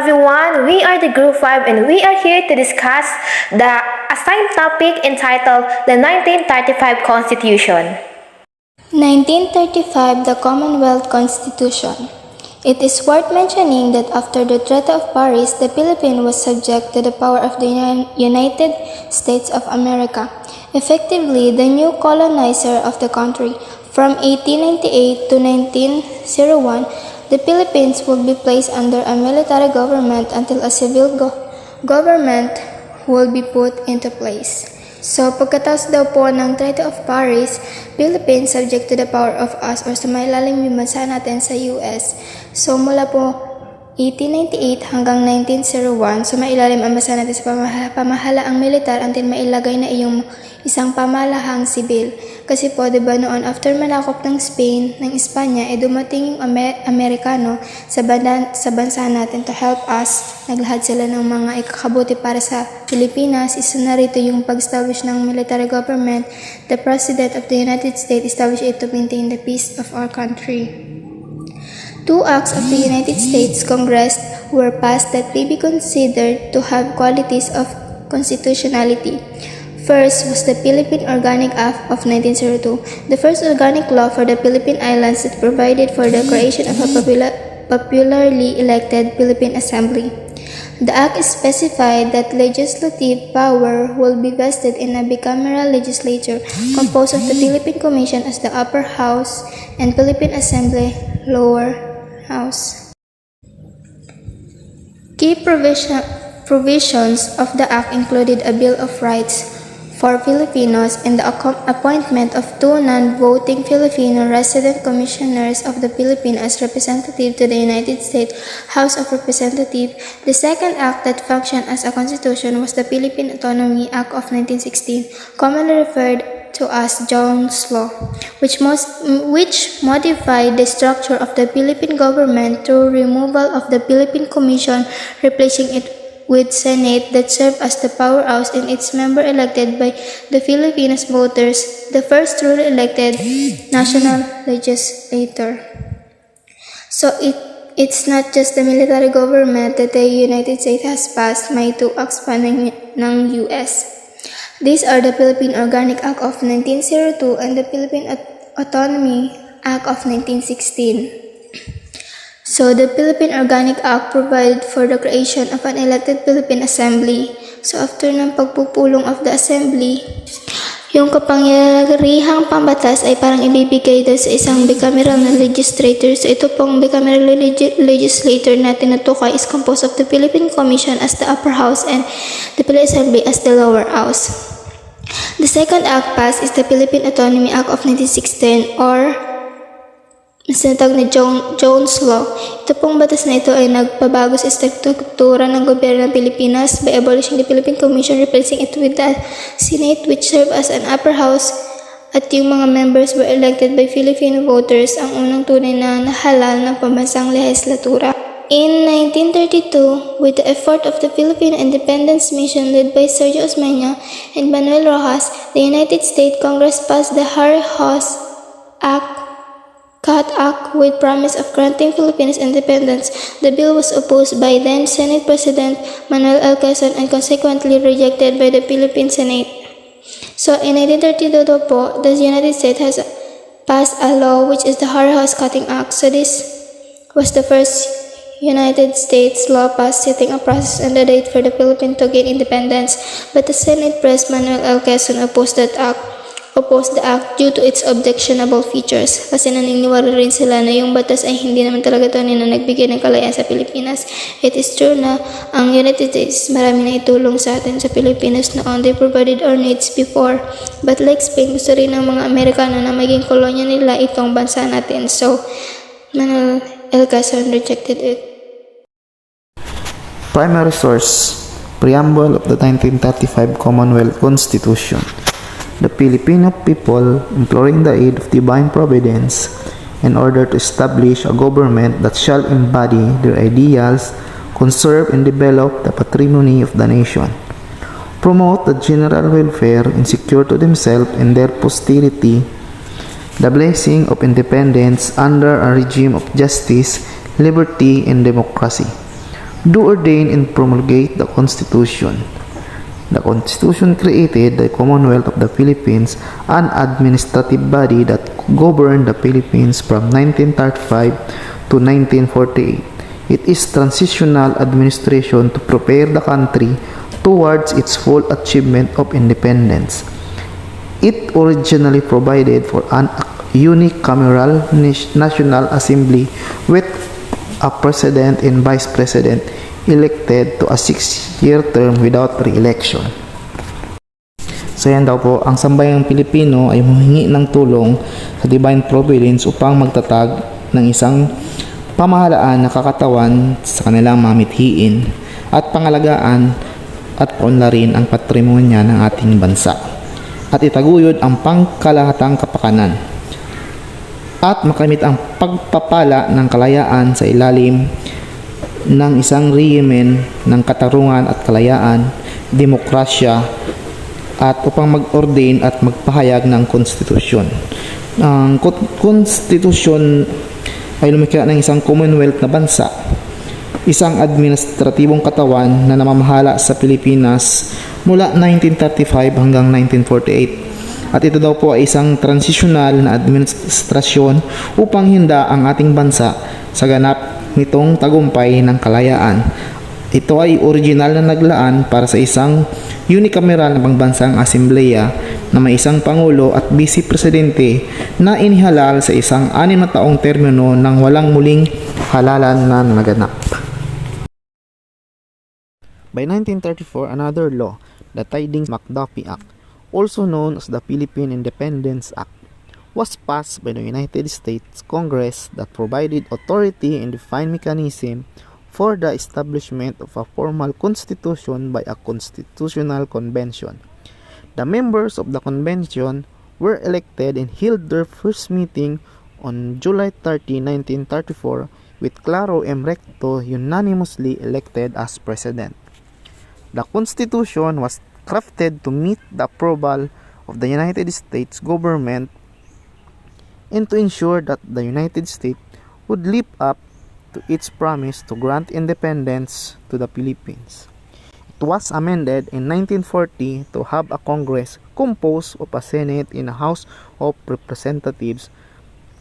everyone, we are the Group 5 and we are here to discuss the assigned topic entitled the 1935 Constitution. 1935, the Commonwealth Constitution. It is worth mentioning that after the Treaty of Paris, the Philippines was subject to the power of the United States of America, effectively the new colonizer of the country. From 1898 to 1901, the Philippines would be placed under a military government until a civil government will be put into place. So, pagkatapos daw po ng Treaty of Paris, Philippines subject to the power of us or sa mailalim yung bansa natin sa US. So, mula po 1898 hanggang 1901, so mailalim ang bansa natin sa pamahalaang militar until mailagay na iyong isang pamalahang sibil. Kasi po, diba noon, after manakop ng Spain, ng Espanya, dumating yung Amerikano sa bansa natin to help us. Naglahad sila ng mga ikakabuti para sa Pilipinas. Isa na rito yung pag-establish ng military government. The President of the United States established it to maintain the peace of our country. 2 acts of the United States Congress were passed that may be considered to have qualities of constitutionality. First was the Philippine Organic Act of 1902, the first organic law for the Philippine Islands that provided for the creation of a popularly elected Philippine Assembly. The act specified that legislative power will be vested in a bicameral legislature composed of the Philippine Commission as the upper house and Philippine Assembly lower house. Key provisions of the act included a Bill of Rights for Filipinos and the appointment of 2 non-voting Filipino resident commissioners of the Philippines as representative to the United States House of Representatives. The second act that functioned as a constitution was the Philippine Autonomy Act of 1916, commonly referred to as Jones Law, which modified the structure of the Philippine government through removal of the Philippine Commission, replacing it with Senate that served as the powerhouse and its member elected by the Filipinos voters, the first truly elected national legislator. So it's not just the military government that the United States has passed, may 2 acts pa ng US. These are the Philippine Organic Act of 1902 and the Philippine Autonomy Act of 1916. So, the Philippine Organic Act provided for the creation of an elected Philippine Assembly. So, after ng pagpupulong of the Assembly, yung kapangyarihang pambatas ay parang ibibigay daw sa isang bicameral na legislator. So, ito pong bicameral legislator natin na tukay is composed of the Philippine Commission as the upper house and the Philippine Assembly as the lower house. The second act passed is the Philippine Autonomy Act of 1916 or sinatawag na Jones Law. Ito pong batas na ito ay nagpabago sa struktura ng gobyerno ng Pilipinas by abolishing the Philippine Commission, replacing it with the Senate which served as an upper house at yung mga members were elected by Filipino voters, ang unang tunay na nahalal ng pambansang lehislatura. In 1932, with the effort of the Filipino Independence Mission led by Sergio Osmeña and Manuel Rojas, the United States Congress passed the Hare-Hos Act with promise of granting Philippines independence. The bill was opposed by then Senate President Manuel L. Quezon and consequently rejected by the Philippine Senate. So in 1932 po, the United States has passed a law which is the Hare-Hos Act. So this was the first United States law passed setting a process and the date for the Philippines to gain independence. But the Senate President Manuel L. Quezon opposed the act due to its objectionable features kasi naniniwala rin sila na yung batas ay hindi naman talaga tunay na nagbigay ng kalayaan sa Pilipinas. It is true na ang United States marami na itulong sa atin sa Pilipinas noon. They provided our needs before, but like Spain, gusto rin ng mga Amerikano na maging kolonya nila itong bansa natin. So, Manuel L. Quezon rejected it. Primary source: Preamble of the 1935 Commonwealth Constitution. The Filipino people, imploring the aid of divine providence, in order to establish a government that shall embody their ideals, conserve and develop the patrimony of the nation, promote the general welfare, and secure to themselves and their posterity the blessing of independence under a regime of justice, liberty, and democracy. do ordain and promulgate the Constitution. The Constitution created the Commonwealth of the Philippines, an administrative body that governed the Philippines from 1935 to 1948. It is transitional administration to prepare the country towards its full achievement of independence. It originally provided for an unicameral National Assembly with a president and vice president elected to a 6-year term without re-election. So yan daw po, ang sambayang Pilipino ay humingi ng tulong sa Divine Providence upang magtatag ng isang pamahalaan na kakatawan sa kanilang mga mithiin at pangalagaan at paunlarin ang patrimonya ng ating bansa at itaguyod ang pangkalahatang kapakanan at makamit ang pagpapala ng kalayaan sa ilalim ng isang rehimen ng katarungan at kalayaan, demokrasya, at upang mag-ordain at magpahayag ng konstitusyon. Ang konstitusyon ay lumikha ng isang Commonwealth na bansa, isang administratibong katawan na namamahala sa Pilipinas mula 1935 hanggang 1948. At ito daw po ay isang transitional na administrasyon upang hinda ang ating bansa sa ganap nitong tagumpay ng kalayaan. Ito ay original na naglaan para sa isang unicameral na pangbansang asembleya na may isang pangulo at vice presidente na inihalal sa isang 6 na taong termino ng walang muling halalan na naganap. By 1934, another law, the Tidings-McDuffie Act, also known as the Philippine Independence Act, was passed by the United States Congress that provided authority and defined mechanism for the establishment of a formal constitution by a constitutional convention. The members of the convention were elected and held their first meeting on July 30, 1934, with Claro M. Recto unanimously elected as president. The Constitution was crafted to meet the approval of the United States government and to ensure that the United States would live up to its promise to grant independence to the Philippines. It was amended in 1940 to have a Congress composed of a Senate and a House of Representatives,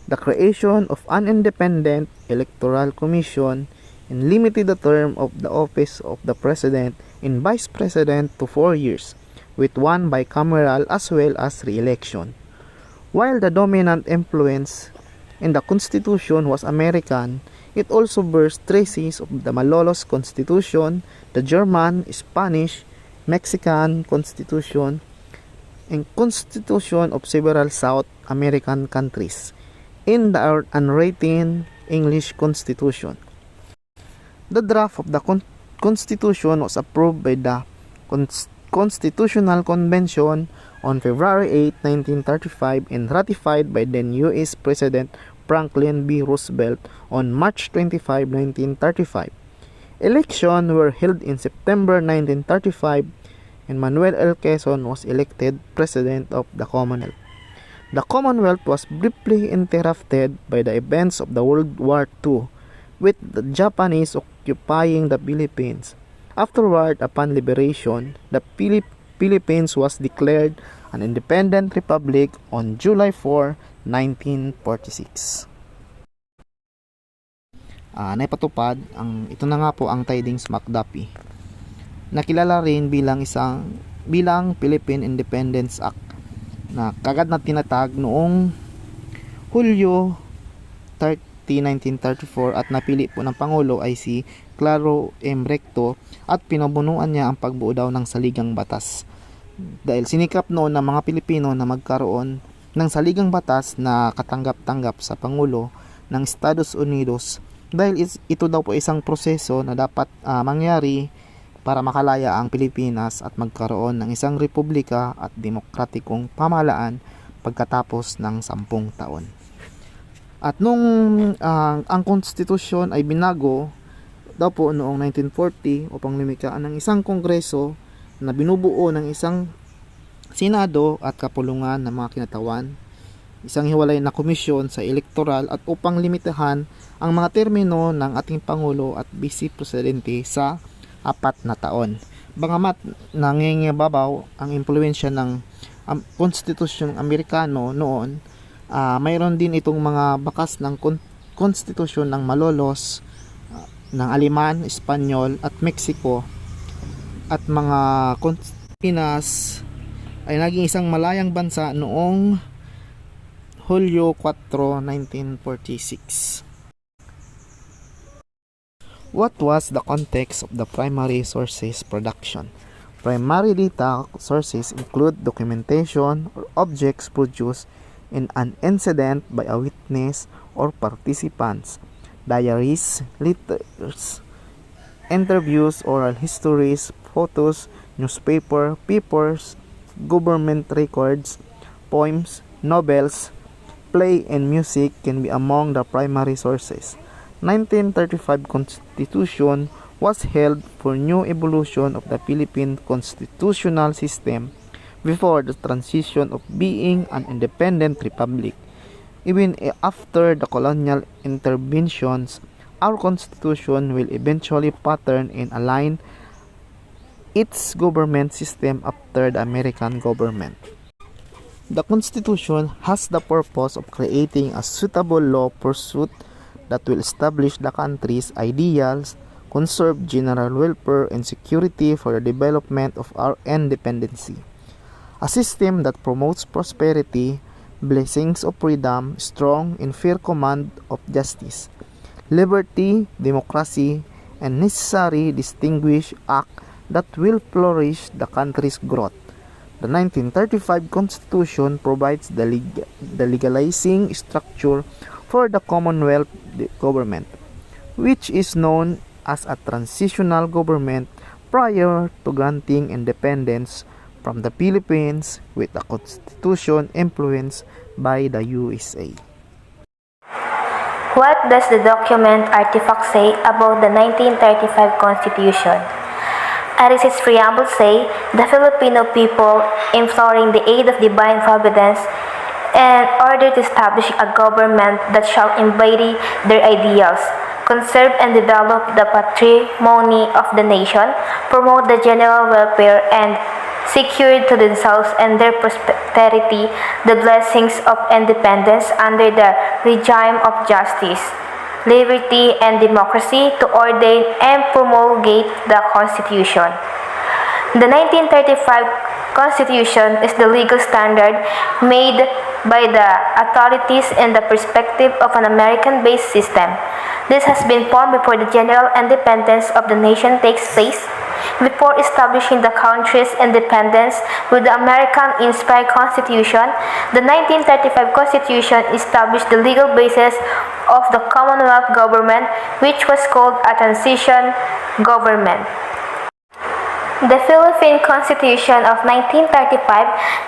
the creation of an independent electoral commission, and limited the term of the office of the President and Vice President to 4 years, with one bicameral as well as re-election. While the dominant influence in the Constitution was American, it also bears traces of the Malolos Constitution, the German, Spanish, Mexican Constitution, and Constitution of several South American countries, in the unwritten English Constitution. The draft of the Constitution was approved by the Constitutional Convention on February 8, 1935 and ratified by then U.S. President Franklin B. Roosevelt on March 25, 1935. Elections were held in September 1935 and Manuel L. Quezon was elected President of the Commonwealth. The Commonwealth was briefly interrupted by the events of the World War II, with the Japanese occupying the Philippines. Afterward, upon liberation, the Philippines was declared an independent republic on July 4, 1946. Naipatupad ito na nga po ang Tidings-McDuffie. Nakilala rin bilang Philippine Independence Act na kagad na tinatag noong Hulyo 30, 1934 at napili po ng Pangulo ay si Claro M. Recto at pinabunuan niya ang pagbuo daw ng saligang batas. Dahil sinikap noon ng mga Pilipino na magkaroon ng saligang batas na katanggap-tanggap sa Pangulo ng Estados Unidos dahil ito daw po isang proseso na dapat mangyari para makalaya ang Pilipinas at magkaroon ng isang republika at demokratikong pamahalaan pagkatapos ng 10 taon. At nung ang konstitusyon ay binago daw po noong 1940 upang lumikha ng isang kongreso na binubuo ng isang senado at kapulungan ng mga kinatawan isang hiwalay na komisyon sa elektoral at upang limitahan ang mga termino ng ating Pangulo at Vice Presidente sa 4 na taon. Bagamat nangingibabaw ang impluwensya ng konstitusyong Amerikano noon, mayroon din itong mga bakas ng konstitusyon ng Malolos, ng Aleman, Espanyol at Mexico at mga Pinas ay naging isang malayang bansa noong Hulyo 4, 1946. What was the context of the primary sources production? Primary data sources include documentation or objects produced in an incident by a witness or participants, diaries, letters, interviews, oral histories, photos, newspaper, papers, government records, poems, novels, play, and music can be among the primary sources. 1935 Constitution was held for new evolution of the Philippine constitutional system before the transition of being an independent republic. Even after the colonial interventions, our constitution will eventually pattern and align its government system after the American government. The Constitution has the purpose of creating a suitable law pursuit that will establish the country's ideals, conserve general welfare and security for the development of our independency. A system that promotes prosperity, blessings of freedom, strong and fair command of justice, liberty, democracy, and necessary distinguished act that will flourish the country's growth. The 1935 Constitution provides the legalizing structure for the Commonwealth government, which is known as a transitional government prior to granting independence from the Philippines, with a constitution influenced by the USA. What does the document artifact say about the 1935 Constitution? As its preamble say, the Filipino people, imploring the aid of divine providence, in order to establish a government that shall embody their ideals, conserve and develop the patrimony of the nation, promote the general welfare, and secure to themselves and their posterity the blessings of independence under the regime of justice, liberty, and democracy, to ordain and promulgate the Constitution. The 1935 Constitution is the legal standard made by the authorities in the perspective of an American-based system. This has been formed before the general independence of the nation takes place. Before establishing the country's independence with the American-inspired Constitution, the 1935 Constitution established the legal basis of the Commonwealth government, which was called a transition government. The Philippine Constitution of 1935,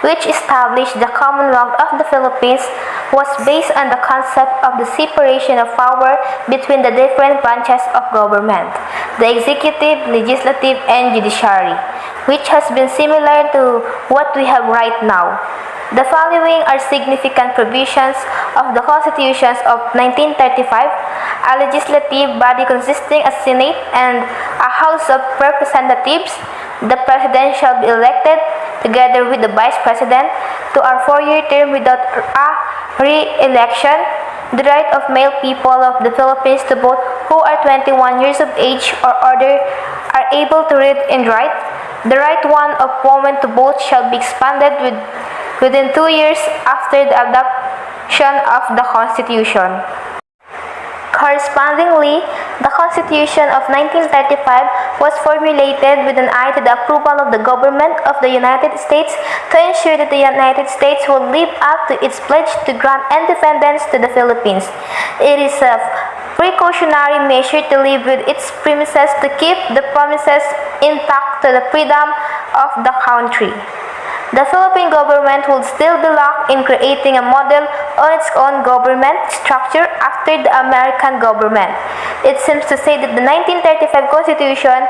which established the Commonwealth of the Philippines, was based on the concept of the separation of power between the different branches of government, the executive, legislative, and judiciary, which has been similar to what we have right now. The following are significant provisions of the Constitutions of 1935. A legislative body consisting of Senate and a House of Representatives. The President shall be elected, together with the Vice President, to a 4-year term without a re-election. The right of male people of the Philippines to vote who are 21 years of age or older are able to read and write. The right one of women to vote shall be expanded within 2 years after the adoption of the Constitution. Correspondingly, the Constitution of 1935 was formulated with an eye to the approval of the government of the United States to ensure that the United States will live up to its pledge to grant independence to the Philippines. It is a precautionary measure to live with its premises to keep the promises intact to the freedom of the country. The Philippine government would still be locked in creating a model on its own government structure after the American government. It seems to say that the 1935 Constitution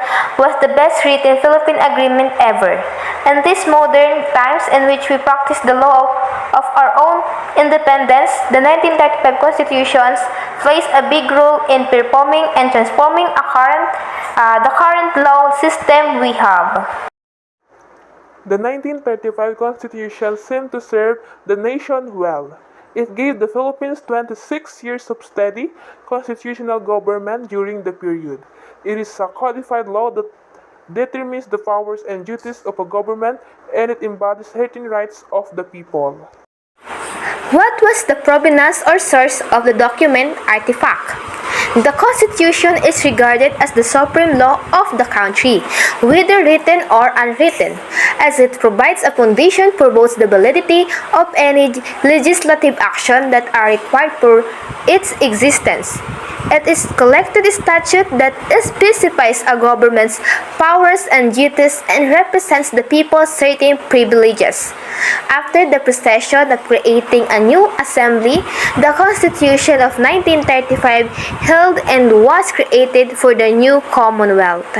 was the best written Philippine agreement ever. In these modern times in which we practice the law of our own independence, the 1935 Constitution plays a big role in performing and transforming the current law system we have. The 1935 Constitution seemed to serve the nation well. It gave the Philippines 26 years of steady constitutional government during the period. It is a codified law that determines the powers and duties of a government, and it embodies certain rights of the people. What was the provenance or source of the document artifact? The Constitution is regarded as the supreme law of the country, whether written or unwritten, as it provides a foundation for both the validity of any legislative action that are required for its existence. It is collected statute that specifies a government's powers and duties and represents the people's certain privileges. After the procession of creating a new assembly, the Constitution of 1935 held and was created for the new Commonwealth.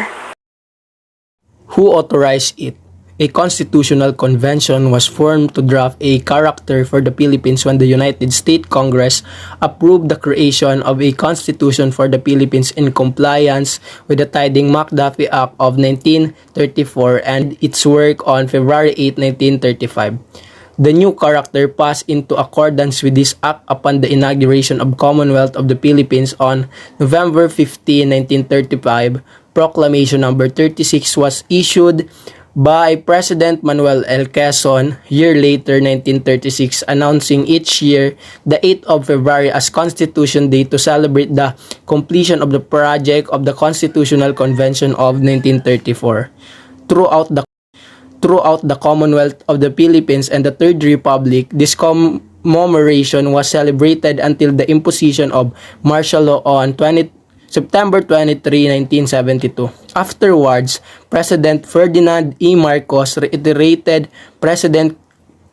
Who authorized it? A constitutional convention was formed to draft a character for the Philippines when the United States Congress approved the creation of a constitution for the Philippines in compliance with the Tiding-McDuffie Act of 1934 and its work on February 8, 1935. The new character passed into accordance with this act upon the inauguration of Commonwealth of the Philippines on November 15, 1935. Proclamation number 36 was issued by President Manuel L. Quezon year later, 1936, announcing each year the 8th of February as Constitution Day to celebrate the completion of the project of the Constitutional Convention of 1934. Throughout the Commonwealth of the Philippines and the Third Republic, this commemoration was celebrated until the imposition of martial law on September 23, 1972. Afterwards, President Ferdinand E. Marcos reiterated President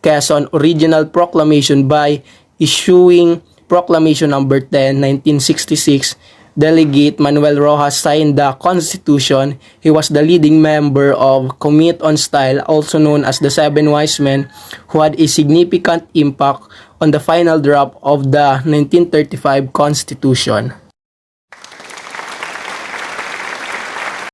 Quezon's original proclamation by issuing Proclamation Number 10, 1966. Delegate Manuel Rojas signed the Constitution. He was the leading member of Committee on Style, also known as the Seven Wise Men, who had a significant impact on the final draft of the 1935 Constitution.